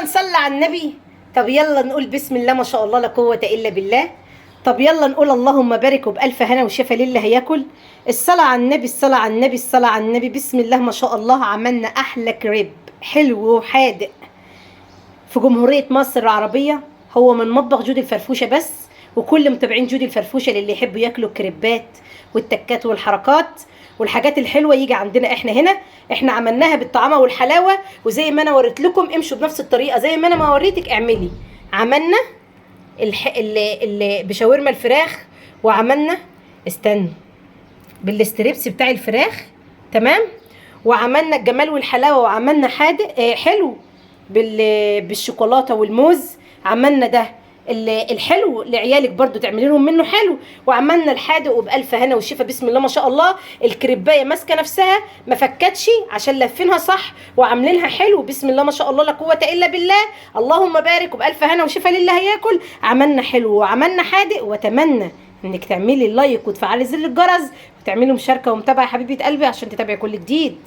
نصلي على النبي. طب يلا نقول بسم الله ما شاء الله لا قوة إلا بالله. طب يلا نقول اللهم بارك وبألف هنا وشفا للي هياكل. الصلاة على النبي، الصلاة على النبي، الصلاة على النبي. بسم الله ما شاء الله. عملنا أحلى كريب حلو وحادق في جمهورية مصر العربية. هو من مطبخ جودي الفرفوشة بس، وكل متابعين جودي الفرفوشة اللي يحبوا ياكلوا الكريبات والتكات والحركات والحاجات الحلوة يجي عندنا احنا هنا. احنا عملناها بالطعامة والحلاوة، وزي ما انا وريت لكم امشوا بنفس الطريقة زي ما انا ما وريتك اعملي. عملنا اللي بشاورما الفراخ، وعملنا استنوا بالستريبس بتاع الفراخ، تمام. وعملنا الجمال والحلاوة، وعملنا حادق حلو بالشوكولاتة والموز. عملنا ده الحلو لعيالك برضو تعملي لهم منه حلو. وعملنا الحادق وبألف هنا والشفا. بسم الله ما شاء الله. الكريبايه ماسكه نفسها ما فكتش عشان لافينها صح وعاملينها حلو. بسم الله ما شاء الله لا قوه الا بالله. اللهم بارك وبألف هنا وشفا للي هياكل. عملنا حلو وعملنا حادق، واتمنى انك تعملي اللايك وتفعلي زر الجرس وتعملي مشاركه ومتابعه يا حبيبه قلبي عشان تتابعي كل جديد.